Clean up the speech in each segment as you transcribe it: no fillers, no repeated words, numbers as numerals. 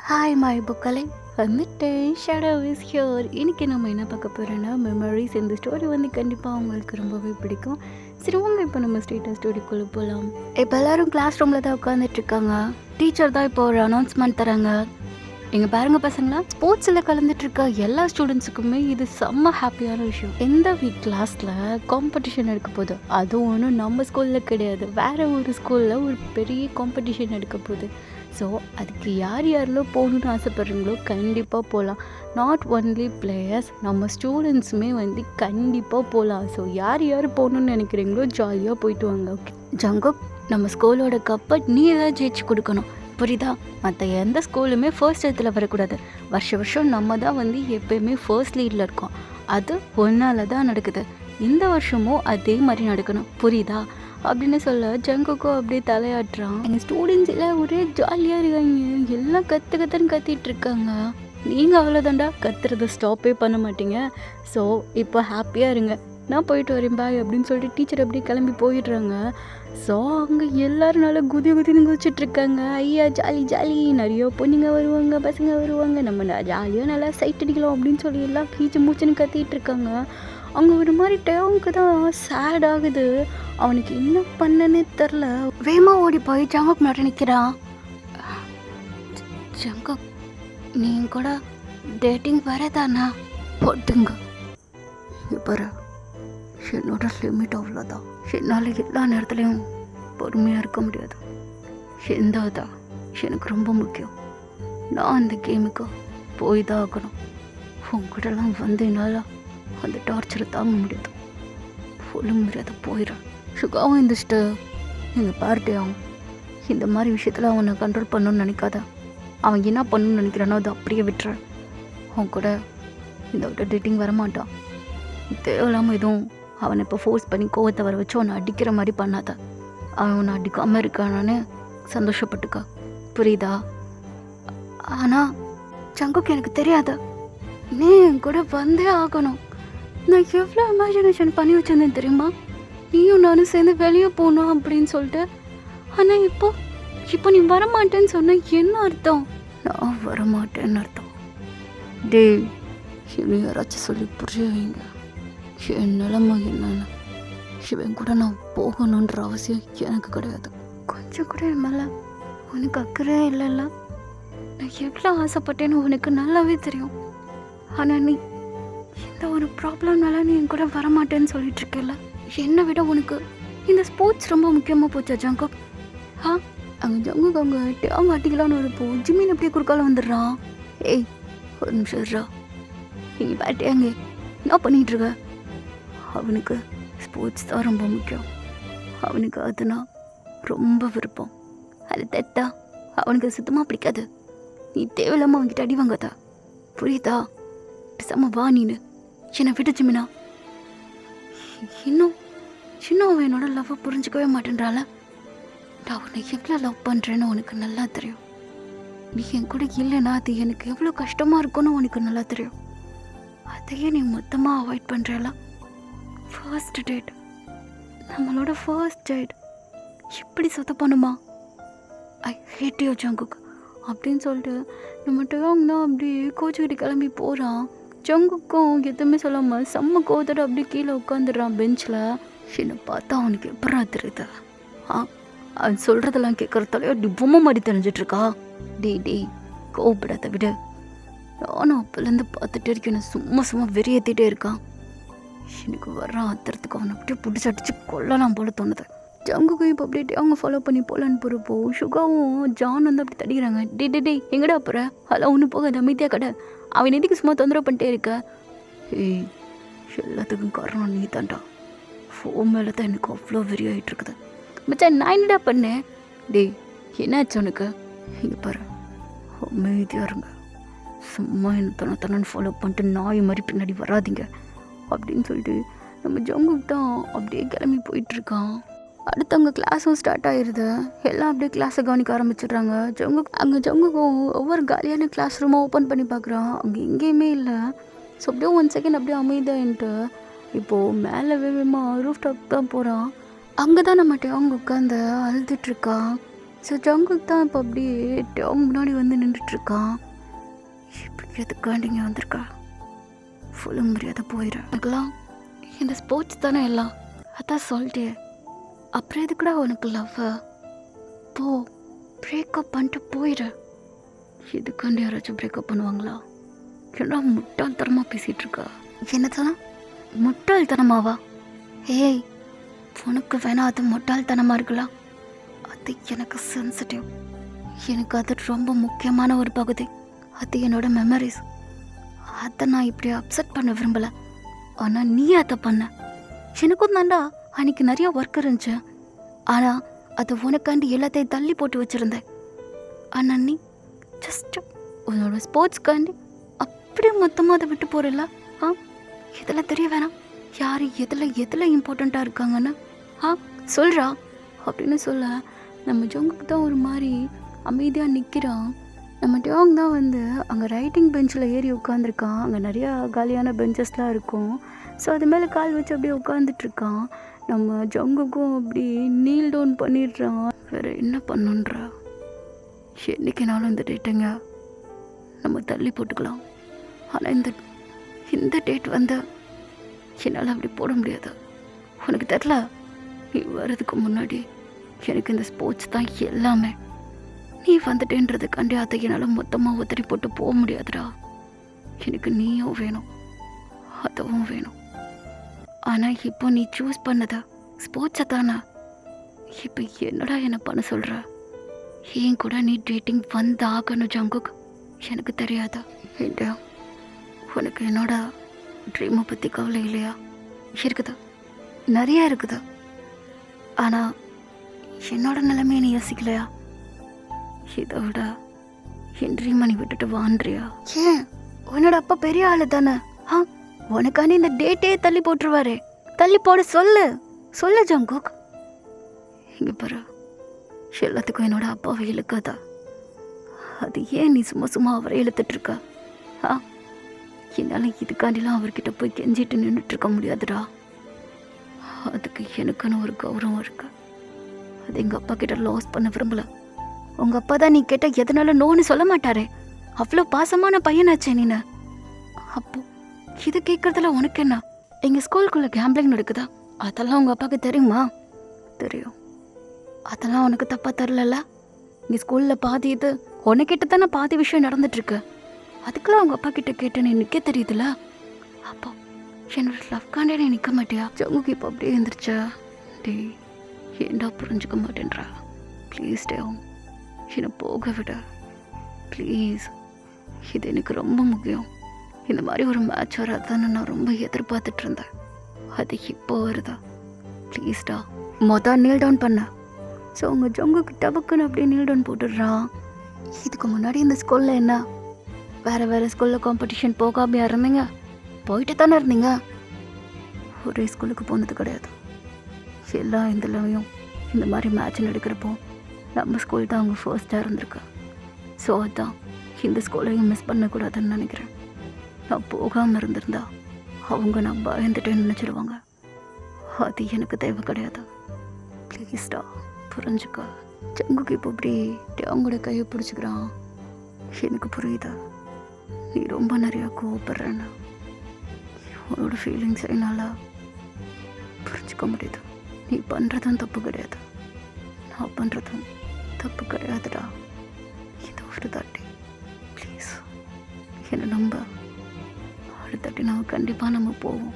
Hi my புக்கலை வந்துட்டேன். Shadow is here. இன்றைக்கி நம்ம என்ன பார்க்க போகிறோன்னா மெமரிஸ். இந்த ஸ்டோரி வந்து கண்டிப்பாக அவங்களுக்கு ரொம்பவே பிடிக்கும். சரி வாங்க இப்போ நம்ம ஸ்டேட்டஸ் ஸ்டோரிக்குள்ளே போகலாம். இப்போ எல்லோரும் கிளாஸ் ரூமில் தான் உட்காந்துட்ருக்காங்க. டீச்சர் தான் இப்போ ஒரு அனௌன்ஸ்மெண்ட் தராங்க. எங்கள் பாருங்க பசங்களா, ஸ்போர்ட்ஸில் கலந்துட்டுருக்க எல்லா ஸ்டூடெண்ட்ஸுக்குமே இது செம்ம ஹாப்பியான விஷயம். எந்த வீக் கிளாஸில் காம்படிஷன் எடுக்க போகுது, அதுவும் ஒன்றும் நம்ம ஸ்கூலில் கிடையாது, வேறு ஒரு ஸ்கூலில் ஒரு பெரிய காம்படிஷன் எடுக்க போகுது. ஸோ அதுக்கு யார் யாரெல்லாம் போகணுன்னு ஆசைப்பட்றீங்களோ கண்டிப்பாக போகலாம். நாட் ஒன்லி பிளேயர்ஸ், நம்ம ஸ்டூடெண்ட்ஸுமே வந்து கண்டிப்பாக போகலாம். ஸோ யார் யார் போகணுன்னு நினைக்கிறீங்களோ ஜாலியாக போயிட்டு வாங்க. ஓகே ஜங்குக், நம்ம ஸ்கூலோட கப்பை நீ தான் ஜெயிச்சு கொடுக்கணும், புரியுதா? மற்ற எந்த ஸ்கூலுமே ஃபர்ஸ்ட் இடத்துல வரக்கூடாது. வருஷம் நம்ம தான் வந்து எப்போயுமே ஃபர்ஸ்ட் லீடில் இருக்கோம். அது ஒன்றால் தான் நடக்குது. இந்த வருஷமும் அதே மாதிரி நடக்கணும், புரியுதா அப்படின்னு சொல்ல ஜங்குக்கும் அப்படியே தலையாட்டுறான். எங்கள் ஸ்டூடெண்ட்ஸ் எல்லாம் ஒரே ஜாலியாக இருக்காங்க, எல்லாம் கற்றுன்னு கத்திட்டு இருக்காங்க. நீங்கள் அவ்வளோதாண்டா, கத்துறதை ஸ்டாப்பே பண்ண மாட்டீங்க. ஸோ இப்போ ஹாப்பியாக இருங்க, நான் போயிட்டு வரேன் பாய் அப்படின்னு சொல்லிட்டு டீச்சர் அப்படியே கிளம்பி போயிடுறாங்க. ஸோ அங்கே எல்லோரும் நல்லா குதின்னு குதிச்சிட்ருக்காங்க. ஐயா ஜாலி ஜாலி, நிறைய பொண்ணுங்க வருவாங்க, பசங்க வருவாங்க, நம்ம ஜாலியாக நல்லா சைட் அடிக்கலாம் அப்படின்னு சொல்லி எல்லாம் கீச்சு மூச்சுன்னு கத்திட்டு இருக்காங்க. அங்கே ஒரு மாதிரி டேவுக்கு தான் சேட் ஆகுது. அவனுக்கு என்ன பண்ணனே தெரில. வேமா ஓடி போய் ஜங்குக் முன்னாடி நிற்கிறான். ஜங்குக், நீ கூட டேட்டிங் வரதானா? போட்டுங்க. பாரு, என்னோட லிமிட் அவ்வளோதான். என்னால் எல்லா நேரத்துலையும் பொறுமையாக இருக்க முடியாது. தான் எனக்கு ரொம்ப முக்கியம். நான் அந்த கேமுக்கு போய் தான் ஆகணும். உங்ககிட்டலாம் வந்து என்னால் அந்த டார்ச்சரை தாங்க முடியாது. சொல்ல முடியாது, போயிடும். சுகாவும் இருந்துச்சுட்டு எங்கள் பார்ட்டியாகும். இந்த மாதிரி விஷயத்தில் அவனை கண்ட்ரோல் பண்ணணும்னு நினைக்காத. அவன் என்ன பண்ணணும்னு நினைக்கிறானோ அதை அப்படியே விட்டுறான். அவன் கூட இந்த விட்ட டேட்டிங் வரமாட்டான். தேவையில்லாமல் எதுவும் அவனை இப்போ ஃபோர்ஸ் பண்ணி கோவத்தை வர வச்சு அவனை அடிக்கிற மாதிரி பண்ணாத. அவன் உன்னை அடிக்காமல் இருக்கானு சந்தோஷப்பட்டுக்கா, புரியுதா? ஆனால் ஜங்குக்கு எனக்கு தெரியாத, நீ என் கூட வந்தே ஆகணும். நான் எவ்வளோ இமேஜினேஷன் பண்ணி வச்சிருந்தேன் தெரியுமா? நீயும் நானும் சேர்ந்து வெளியே போகணும் அப்படின்னு சொல்லிட்டு. ஆனால் இப்போ நீ வரமாட்டேன்னு சொன்ன என்ன அர்த்தம்? நான் வரமாட்டேன்னு அர்த்தம். டே, இன்னும் யாராச்சும் சொல்லி புரிய வைங்க என் நிலைமை என்னன்னு. இவன் கூட நான் போகணுன்ற அவசியம் எனக்கு கிடையாது. கொஞ்சம் கூட என் மேலே உனக்கு அக்கறை இல்லைல்ல? நான் எவ்வளோ ஆசைப்பட்டேன்னு உனக்கு நல்லாவே தெரியும். ஆனால் நீ இந்த ஒரு ப்ராப்ளம்னால நீ என் கூட வரமாட்டேன்னு சொல்லிட்டு இருக்கல. என்னை விட உனக்கு இந்த ஸ்போர்ட்ஸ் ரொம்ப முக்கியமாக போச்சா ஜங்குக்? அங்கே ஜங்குக் அவங்க அட்டிக்கலான்னு இருப்போ ஜிம்மின் அப்படியே குறுக்கால வந்துடுறான். ஏய் ஒரு நிமிஷம் இருறா, நீங்கள் பேட்டியாங்க என்ன பண்ணிகிட்ருக்க? அவனுக்கு ஸ்போர்ட்ஸ் தான் ரொம்ப முக்கியம். அவனுக்கு அதுனா ரொம்ப விருப்பம். அது தெட்டா அவனுக்கு சுத்தமாக பிடிக்காது. நீ தேவையில்லாமல் அவன்கிட்ட அடி வாங்காதா, புரியுதா? பேசாம வா நீனு, என்னை விட்டு ஜிமினா. இன்னும் அவன் என்னோட லவ்வை புரிஞ்சிக்கவே மாட்டேன்றால. நான் உன்னை எவ்வளோ லவ் பண்ணுறேன்னு உனக்கு நல்லா தெரியும். நீ என் கூட இல்லைன்னா அது எனக்கு எவ்வளோ கஷ்டமாக இருக்கும்னு உனக்கு நல்லா தெரியும். அதையே நீ மொத்தமாக அவாய்ட் பண்ணுறல. ஃபர்ஸ்ட் டேட், நம்மளோட ஃபர்ஸ்ட் டேட் இப்படி சொத்த பண்ணுமா? ஐ ஹேட் யூ ஜங்குக் அப்படின்னு சொல்லிட்டு நம்ம டேங் தான் அப்படியே கோச்சுக்கிட்டு கிளம்பி போகிறான். ஜங்குக்கும் எதுவுமே சொல்லாமல் செம்ம கோத்தோட அப்படியே கீழே உட்காந்துடுறான் பெஞ்சில். என்னை பார்த்தா அவனுக்கு எப்படா தெரியுது? அவன் சொல்கிறதெல்லாம் கேட்குறதாலே அப்படி பொம்மை மாதிரி தெரிஞ்சிட்ருக்கா. டேய் கோவப்படாத விட. நானும் அப்போலேருந்து பார்த்துட்டே இருக்கேன், சும்மா வெறியேற்றிட்டே இருக்கான். எனக்கு வர்ற ஆத்திரத்துக்கு அவனை அப்படியே பிடிச்சி அடிச்சு கொல்லலாம் போல தோணுது. ஜங்குக்கும் இப்போ அப்படியே அவங்க ஃபாலோ பண்ணி போகலான்னு போகிறப்போ சுகாவும் ஜான் வந்து அப்படி தடிக்கிறாங்க. டே எங்கடா போகிற? அதெல்லாம் ஒன்றும் போகாது, அமைதியாக கடை. அவன் எதுக்கு சும்மா தொந்தரவு பண்ணிட்டே இருக்க? ஏய், எல்லாத்துக்கும் காரணம் நீ தான்டா. ஃபோன் மேலே தான் எனக்கு அவ்வளோ வெறி ஆகிட்டு இருக்குது. மச்சான் நான் என்னடா பண்ணேன்? டேய் என்னாச்சு உனக்கு? இங்கே பாரு, அமைதியாக இருங்க. சும்மா என்ன தனன்னு ஃபாலோ பண்ணிட்டு நாய் மாதிரி பின்னாடி வராதிங்க அப்படின்னு சொல்லிட்டு நம்ம ஜங்குக் தான் அப்படியே கிளம்பி போயிட்டுருக்கான். அடுத்து அங்கே கிளாஸும் ஸ்டார்ட் ஆகிடுது. எல்லாம் அப்படியே கிளாஸை கவனிக்க ஆரம்பிச்சிடுறாங்க. ஜங்குக்கும் ஒவ்வொரு காலியான கிளாஸ் ரூமாக ஓப்பன் பண்ணி பார்க்குறான். அங்கே எங்கேயுமே இல்லை. ஸோ அப்படியே 1 செகண்ட் அப்படியே அமைதியான்ட்டு இப்போது மேலே வேகமாக ரூஃப் டாப் தான் போகிறான். அங்கே தான் நம்ம அவங்க உட்காந்து அழுதுட்ருக்கான். ஸோ ஜங்குக் தான் இப்போ அப்படியே அவங்க முன்னாடி வந்து நின்றுட்டுருக்கான். இப்போ எதுக்காண்டி இங்கே வந்திருக்கா? ஃபுல்லு மரியாதை போயிடும். எனக்குலாம் இந்த ஸ்போர்ட்ஸ் தானே எல்லாம், அதான் சொல்லிட்டே. அப்புறம் எதுக்குடா உனக்கு லவ்? போ, பிரேக்கப் பண்ணிட்டு போயிடு. இதுக்காண்டி யாராச்சும் பிரேக்கப் பண்ணுவாங்களா? ஏன்னா முட்டாள்தனமாக பேசிகிட்டு இருக்கா. என்னதான் முட்டாள்தனமாவா? ஏய், உனக்கு வேணா அது முட்டாள்தனமாக இருக்கலாம், அது எனக்கு சென்சிட்டிவ். எனக்கு அது ரொம்ப முக்கியமான ஒரு பகுதி. அது என்னோட மெமரிஸ். அதை நான் இப்படி அப்செட் பண்ண விரும்பலை. ஆனால் நீ அதை பண்ண. எனக்கும் தாண்டா அன்றைக்கி நிறைய ஒர்க் இருந்துச்சு. ஆனால் அது உனக்காண்டி எல்லாத்தையும் தள்ளி போட்டு வச்சுருந்தேன். ஆனால் நீ ஜஸ்ட்டு உன்னோட ஸ்போர்ட்ஸ்க்காண்டி அப்படியே மொத்தமாக அதை விட்டு போகிறல்ல. இதில் தெரிய வேணாம் யார் எதில் இம்பார்ட்டண்ட்டாக இருக்காங்கன்னு. சொல்கிறா அப்படின்னு சொல்ல நம்ம ஜங்குக்கு தான் ஒரு மாதிரி அமைதியாக நிற்கிறான். நம்ம டோங் தான் வந்து அங்கே ரைட்டிங் பெஞ்சில் ஏறி உட்காந்துருக்கான். அங்கே நிறையா காலியான பெஞ்சஸ்லாம் இருக்கும். ஸோ அது மேலே கால் வச்சு அப்படியே உட்காந்துட்ருக்கான். நம்ம ஜங்குக்கும் அப்படி நீல் டவுன் பண்ணிடுறான். வேறு என்ன பண்ணுன்றா? என்றைக்குனாலும் இந்த டேட்டுங்க நம்ம தள்ளி போட்டுக்கலாம். ஆனால் இந்த டேட் வந்து என்னால் அப்படி போட முடியாது. உனக்கு தெரில, நீ வர்றதுக்கு முன்னாடி எனக்கு இந்த ஸ்போர்ட்ஸ் தான் எல்லாமே. நீ வந்துட்டேன்றதுக்காண்டி அதை என்னால் மொத்தமாக உதறி போட்டு போக முடியாதுடா. எனக்கு நீயும் வேணும், அதுவும் வேணும். ஆனால் இப்போ நீ சூஸ் பண்ணத ஸ்போர்ட்ஸை தானே. இப்போ என்னடா என்ன பண்ண சொல்கிற? ஏன் கூட நீ டேட்டிங் வந்தாகணும் ஜங்குக். எனக்கு தெரியாதா? ஏண்டா உனக்கு என்னோட ட்ரீமை பற்றி கவலை இல்லையா? இருக்குதா, நிறையா இருக்குதா. ஆனால் என்னோட நிலைமையை நீ யோசிக்கலையா? இதை விட என் ட்ரீமை நீ விட்டுட்டு வான்றியா? ஏன், உன்னோட அப்பா பெரிய ஆளு தானே. உனக்காண்டி இந்த டேட்டே தள்ளி போட்டுருவாரே. தள்ளி போட சொல்லு ஜங்குக். இங்கே பாரு, எல்லாத்துக்கும் என்னோட அப்பாவை இழுக்காதா. அது ஏன் நீ சும்மா அவரை இழுத்துட்ருக்க? என்னால் இதுக்காண்டிலாம் அவர்கிட்ட போய் கெஞ்சிட்டு நின்றுட்டுருக்க முடியாதுடா. அதுக்கு எனக்குன்னு ஒரு கௌரவம் இருக்கு. அது எங்கள் அப்பா கிட்ட லாஸ் பண்ண விரும்பல. உங்கள் அப்பா தான் நீ கேட்டால் எதனால நோன்னு சொல்ல மாட்டாரே. அவ்வளோ பாசமான பையனாச்சே நீனு. அப்போ இது கேட்குறதுல உனக்கு என்ன? எங்கள் ஸ்கூலுக்குள்ளே கேம்பிளிங் நடக்குதா? அதெல்லாம் உங்கள் அப்பாவுக்கு தெரியுமா? தெரியும். அதெல்லாம் உனக்கு தப்பாக தரல. நீ ஸ்கூலில் பாதி இது உனக்கிட்ட தானே பாதி விஷயம் நடந்துட்டுருக்கு. அதுக்கெல்லாம் அவங்க அப்பா கிட்ட கேட்டேன்னு நிற்க தெரியுதுல. அப்போ என்னோட லவ்காண்டே நீ நிற்க மாட்டியா? ஜங்குக்கு இப்போ அப்படியே எழுந்திரிச்சா. டே, ஏண்டா புரிஞ்சுக்க மாட்டேன்றா? ப்ளீஸ் டே, என்னை போக விட ப்ளீஸ். இது எனக்கு ரொம்ப முக்கியம். இந்த மாதிரி ஒரு மேட்ச் வராதான்னு நான் ரொம்ப எதிர்பார்த்துட்டு இருந்தேன். அது இப்போ வருதா? ப்ளீஸ்டா. நீல் டவுன் பண்ண. ஸோ உங்கள் ஜங்குக்கு டபக்குன்னு அப்படியே நீல் டவுன் போட்டுடுறான். இதுக்கு முன்னாடி இந்த ஸ்கூலில் என்ன வேறு ஸ்கூலில் காம்படிஷன் போகாமையா இருந்தீங்க? போயிட்டு தானே இருந்தீங்க. ஒரே ஸ்கூலுக்கு போனது கிடையாது. எல்லா இதுலையும் இந்த மாதிரி மேட்ச் நடக்கிறப்போ நம்ம ஸ்கூல் தான் அவங்க ஃபர்ஸ்ட்டாக இருந்திருக்கு. ஸோ அதுதான் இந்த ஸ்கூலையும் மிஸ் பண்ணக்கூடாதுன்னு நினைக்கிறேன். நான் போகாமல் இருந்திருந்தா அவங்க நான் பயந்துட்டேன்னு நினச்சிடுவாங்க. அது எனக்கு தேவை கிடையாது. ப்ளீஸ்டா புரிஞ்சுக்க. ஜங்குக்கு இப்போ இப்படி அவங்களோட கையை பிடிச்சிக்கிறான். எனக்கு புரியுதா, நீ ரொம்ப நிறையா கோவப்படுறேன்னு. உன்னோட ஃபீலிங்ஸ் என்னால் புரிஞ்சுக்க முடியுது. நீ பண்ணுறதும் தப்பு கிடையாது, நான் பண்ணுறதும் தப்பு கிடையாதுடா. இது ஒரு தாட்டி ப்ளீஸ் என்னை நம்ப. அடுத்தாட்டி நான் கண்டிப்பாக நம்ம போவோம்.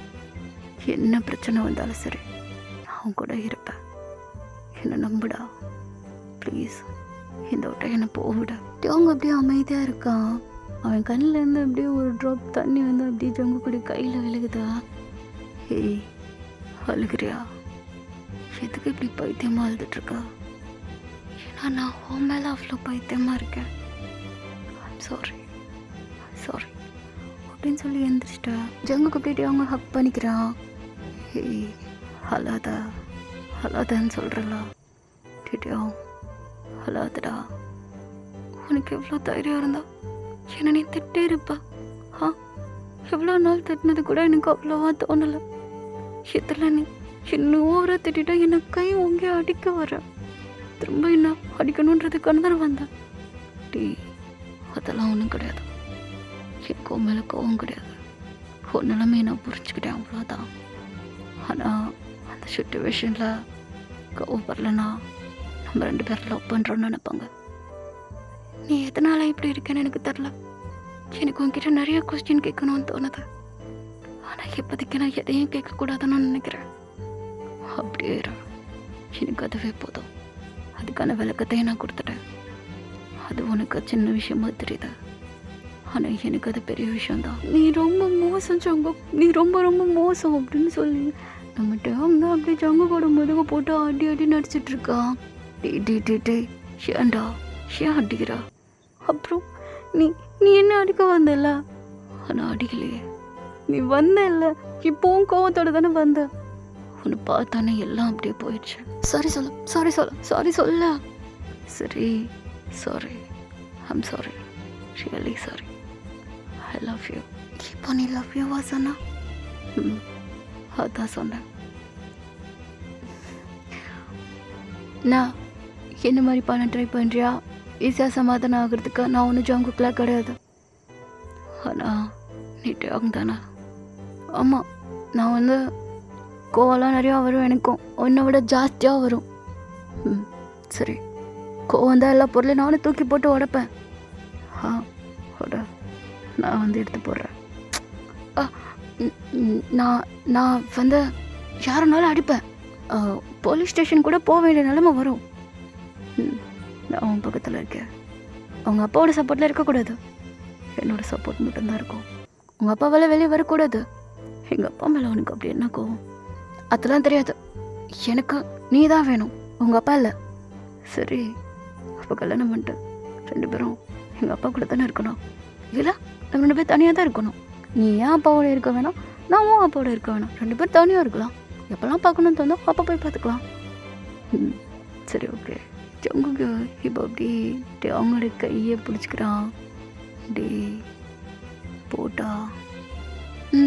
என்ன பிரச்சனை வந்தாலும் சரி நான் கூட இருப்பேன். என்னை நம்புடா ப்ளீஸ். இந்த விட்ட என்னை போவிட. அவங்க அப்படியே அமைதியாக இருக்கான். அவன் கண்ணிலேருந்து அப்படியே ஒரு ட்ராப் தண்ணி வந்து அப்படியே ஜங்கு கூட கையில் விழுகுதா. ஏய், அழுகிறியா? எதுக்கு இப்படி பைத்தியமாக அழுதுட்ருக்கா? ஏன்னா நான் உன் மேலே அவ்வளோ பைத்தியமாக இருக்கேன். சாரி அப்படின்னு சொல்லி எழுந்திரிச்சிட்டா. ஜங்குக்கு அப்படியே அவங்க ஹக் பண்ணிக்கிறான். ஏய், அழாதான்னு சொல்கிறலா? டிட்டியோ அழாதடா. உனக்கு எவ்வளோ தைரியம் இருந்தா என்னை நீ திட்டே இருப்பா. எவ்வளோ நாள் திட்டினது கூட எனக்கு அவ்வளோவா தோணலை. இதில் நீ இன்னும் ஓவராக திட்டா என்னை கை ஓங்கி அடிக்க வர. திரும்ப என்ன அடிக்கணுன்றதுக்கான தானே வந்தேன். டீ அதெல்லாம் ஒன்றும் கிடையாது. எனக்கு உன் மேலே கோவம் கிடையாது. உன் நிலைமையை நான் புரிஞ்சுக்கிட்டேன், அவ்வளோதான். ஆனால் அந்த சுச்சுவேஷனில் கோவப்படலைன்னா நம்ம 2 பேரும் லவ் பண்ணுறோன்னு நினைப்பாங்க. நீ எதனால் இப்படி இருக்கேன்னு எனக்கு தெரில. எனக்கு உன்கிட்ட நிறைய கொஸ்டின் கேட்கணும்னு தோணுது. ஆனால் இப்போதைக்கு நான் எதையும் கேட்கக்கூடாதுன்னு நினைக்கிறேன். அப்படியே இரு. எனக்கு அதுவே போதும். அதுக்கான விளக்கத்தையும் நான் கொடுத்துட்டேன். அது உனக்கு சின்ன விஷயமா தெரியுது, ஆனால் எனக்கு அது பெரிய விஷயம்தான். நீ ரொம்ப மோசம் ஜங்கு, நீ ரொம்ப ரொம்ப மோசம் அப்படின்னு சொல்லி நம்ம டேம் தான் அப்படியே ஜங்கு கூட முதுக போட்டு அடி அடி நடிச்சிட்டு இருக்கான். டே ஏன்டா ஏன் அடிக்கிறா? அப்புறம் நீ நீ என்ன அடிக்க வந்தல? ஆனால் அடிக்கலையே. நீ வந்தல, இப்போவும் கோவத்தோட தானே வந்த. உன்னை பார்த்தானே எல்லாம் அப்படியே போயிடுச்சு. சாரி சொல்ல. சரி sorry, I'm sorry, really sorry. I love you. இப்போ நீ லவ் யூவா சொன்னா? அதான் சொன்னேன். நான் என்ன மாதிரி பண்ண ட்ரை பண்ணுறியா? ஈஸியாக சமாதானம் ஆகிறதுக்கு நான் ஒன்றும் ஜங்குக்கெலாம் கிடையாது. ஆனால் நீ டேங் தானே? ஆமாம், நான் கோவம்லாம் நிறையா வரும். எனக்கும் உன்னை விட ஜாஸ்தியாக வரும். சரி, கோவம் தான் எல்லா பொருளையும் நானும் தூக்கி போட்டு உடைப்பேன். உட, நான் எடுத்து போடுறேன். நான் யாருனாலும் அடிப்பேன். போலீஸ் ஸ்டேஷன் கூட போக வேண்டிய நிலைமை வரும். நான் உன் பக்கத்தில் இருக்கேன். அவங்க அப்பாவோட சப்போர்ட்டில் இருக்கக்கூடாது, என்னோடய சப்போர்ட் மட்டும்தான் இருக்கும். உங்கள் அப்பாவால் வெளியே வரக்கூடாது. எங்கள் அப்பா மேலே உனக்கு அப்படி என்ன கோவம்? அதெல்லாம் தெரியாது. எனக்கு நீ தான் வேணும், உங்கள் அப்பா இல்லை. சரி, அப்போ கல்யாணம் பண்ணிட்டு 2 பேரும் எங்கள் அப்பா கூட தானே இருக்கணும். இல்லை, நம்ம 2 பேர் தனியாக தான் இருக்கணும். நீ ஏன் அப்பாவோட இருக்க வேணாம், நான் உன் அப்பாவோட இருக்க வேணாம். 2 பேர் தனியாக இருக்கலாம். எப்போல்லாம் பார்க்கணுன்னு தந்தோம் அப்போ போய் பார்த்துக்கலாம். சரி, ஓகே. ஜங்குக்கு இப்போ அப்படி அவங்களோட கையை பிடிச்சிக்கிறான். டே போட்டா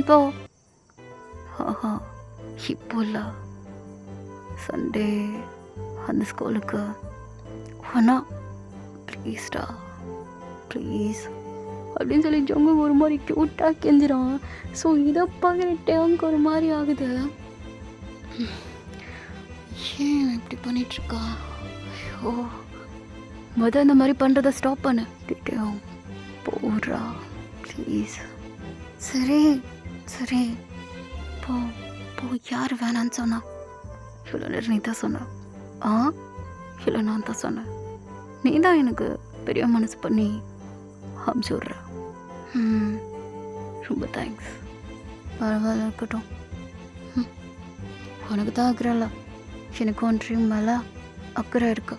போ. ஆஹா, இப்போ இல்லை, சண்டே அந்த ஸ்கூலுக்கு வேணா ப்ளீஸ்டா ப்ளீஸ் அப்படின்னு சொல்லி ஜங்கு ஒரு மாதிரி க்யூட்டாக கெஞ்சிறான். ஸோ இதை பார்க்குற அவனுக்கு ஒரு மாதிரி ஆகுது. ஏன் இப்படி பண்ணிகிட்ருக்கா? ஐயோ, அந்த மாதிரி பண்ணுறதை ஸ்டாப் பண்ணு. போடுறா ப்ளீஸ். சரி போ. யார் வேணான்னு சொன்னா? இவ்வளோ நேரம் நீ தான் சொன்ன. இல்லை, நான் தான் சொன்னேன். நீ தான் எனக்கு பெரிய மனசு பண்ணி அமுச்சு விட்ற. ரொம்ப தேங்க்ஸ். பரவாயில்ல, இருக்கட்டும். உனக்கு தான் அக்கறைல, எனக்கு ஒன் ட்ரீம் மேலே அக்கறை இருக்கு.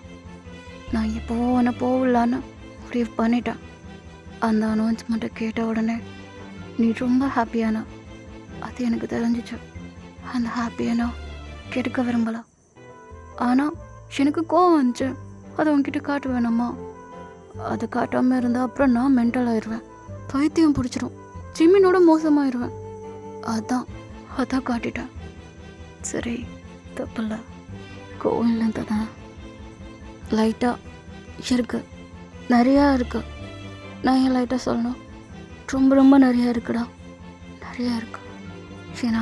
நான் இப்போ உன்னை போகலான்னு முடிவு பண்ணிட்டேன். அந்த அனௌன்ஸ்மெண்ட்டை கேட்ட உடனே நீ ரொம்ப ஹாப்பியான அது எனக்கு தெரிஞ்சிச்சு. அந்த ஹாப்பியான கெடுக்க விரும்பலை. ஆனால் எனக்கு கோவம் வந்துச்சு. அதை உன்கிட்ட காட்ட வேணாமா? அதை காட்டாமல் இருந்தால் அப்புறம் நான் மென்டல் ஆயிடுவேன், பைத்தியம் பிடிச்சிடும், ஜிம்மினோட மோசமாயிடுவேன். அதான் காட்டிட்டேன். சரி, தப்பில்ல. கோவம் இல்லை தானே? லைட்டாக இருக்கு, நிறையா இருக்கு. நான் ஏன் லைட்டாக சொல்லணும்? ரொம்ப நிறையா இருக்குடா, நிறையா இருக்கு. ஏன்னா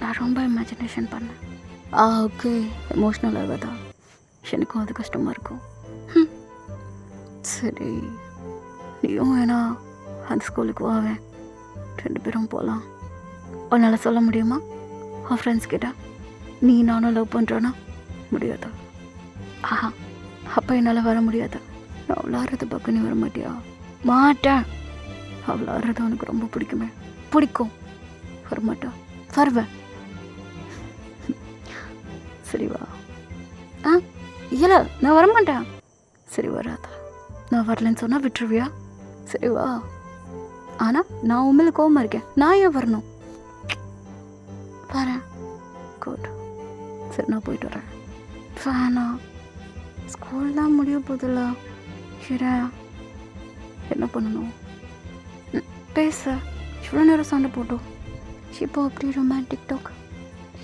நான் ரொம்ப இமேஜினேஷன் பண்ணேன். ஓகே, எமோஷ்னல் ஆகாதா? எனக்கும் அது கஷ்டமாக இருக்கும். சரி, நீயும் வேணா அந்த ஸ்கூலுக்கு வாவேன், 2 பேரும் போகலாம். உன்னால் சொல்ல முடியுமா உன் ஃப்ரெண்ட்ஸ் கிட்ட நீ நானும் லவ் பண்ணுறோன்னா? முடியாதா? அப்போ என்னால் வர முடியாது. நான் விளாட்றது பக்கம் நீ வர மாட்டியா? மாட்டேன். விளாட்றது உனக்கு ரொம்ப பிடிக்குமே. பிடிக்கும். வரமாட்டா? வருவேன். சரி வா. இல்லை, நான் வரமாட்டேன். சரி, வராத. நான் வரலன்னு சொன்னால் விட்டுருவியா? சரி வா. ஆனால் நான் உண்மையில கோவமாக இருக்கேன், நான் ஏன் வரணும்? வரேன். குட். சரி, நான் போயிட்டு வரேன். வேணாம், ஸ்கூல் தான் முடிய போதில்ல. சரி, என்ன பண்ணணும்? பேச இவ்வளோ நேரம் சண்டை போட்டோம். இப்போ அப்படி ரொமான்டிக் டாக்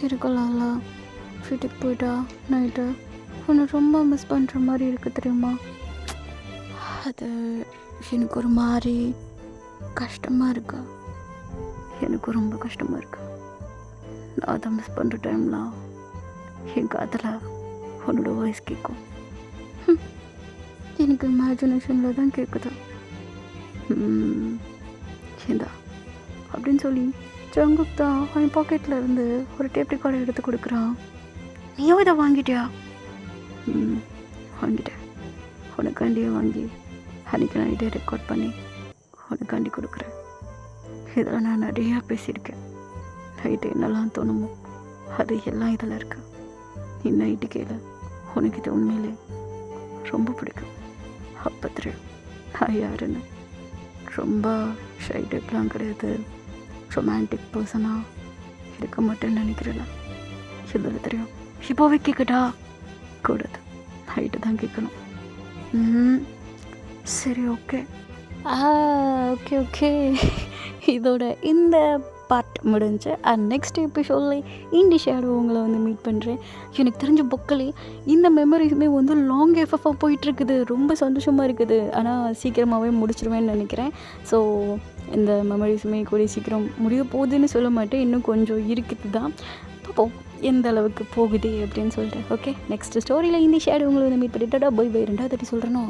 இருக்கலாம்ல. வீட்டுக்கு போயிட்டா நைட்டு உன்னை ரொம்ப மிஸ் பண்ணுற மாதிரி இருக்குது தெரியுமா. அது எனக்கு ஒரு மாதிரி கஷ்டமாக இருக்கா. எனக்கு ரொம்ப கஷ்டமாக இருக்கு. நான் அதை மிஸ் பண்ணுற டைம்லாம் என் காதில் உன்னோட வாய்ஸ் கேட்கும். எனக்கு இமேஜினேஷனில் தான் கேட்குது. ஏந்தா அப்படின்னு சொல்லி ஜங்குக் தான் அவன் பாக்கெட்டில் இருந்து ஒரு டேப் ரெக்கார்டர் எடுத்து கொடுக்குறான். நீயோ இதை வாங்கிட்டியா? வாங்கிட்டேன். உனக்காண்டியே வாங்கி அன்றைக்கி நான் இதே ரெக்கார்ட் பண்ணி உனக்காண்டி கொடுக்குறேன். இதெல்லாம் நான் நிறையா பேசியிருக்கேன். நைட்டு என்னெல்லாம் தோணுமோ அது எல்லாம் இதில் இருக்கு. நீ நைட்டு கேளு. உனக்கு இது உண்மையிலே ரொம்ப பிடிக்கும். அப்போ தெரியும் நான் யாருன்னு. ரொம்ப ஷை டைப்லாம் கிடையாது. ரொமான்டிக் பர்சனாக இருக்க மாட்டேன்னு நினைக்கிறேன். இதில் தெரியும். இப்போவே கேட்கட்டா? கூடாது, நைட்டு தான் கேட்கணும். சரி, ஓகே. Okay okay. இதோட இந்த பார்ட் முடிஞ்சு நெக்ஸ்ட் எபிசோடில் இண்டி ஷேடோ உங்களை வந்து மீட் பண்ணுறேன். எனக்கு தெரிஞ்ச புக்கிலே இந்த மெமரிஸுமே வந்து லாங் எஃப்எஃபாக போயிட்டுருக்குது. ரொம்ப சந்தோஷமாக இருக்குது. ஆனால் சீக்கிரமாகவே முடிச்சிருவேன்னு நினைக்கிறேன். ஸோ இந்த மெமரிஸுமே கூட சீக்கிரம் முடிய போகுதுன்னு சொல்ல மாட்டேன். இன்னும் கொஞ்சம் இருக்குது தான். பார்ப்போம் எந்த அளவுக்கு போகுது அப்படின்னு சொல்லிட்டு. ஓகே, நெக்ஸ்ட் ஸ்டோரியில் இண்டி ஷேடோ உங்களை வந்து மீட் பண்ணிட்டா போய் 2வது சொல்கிறேனோ.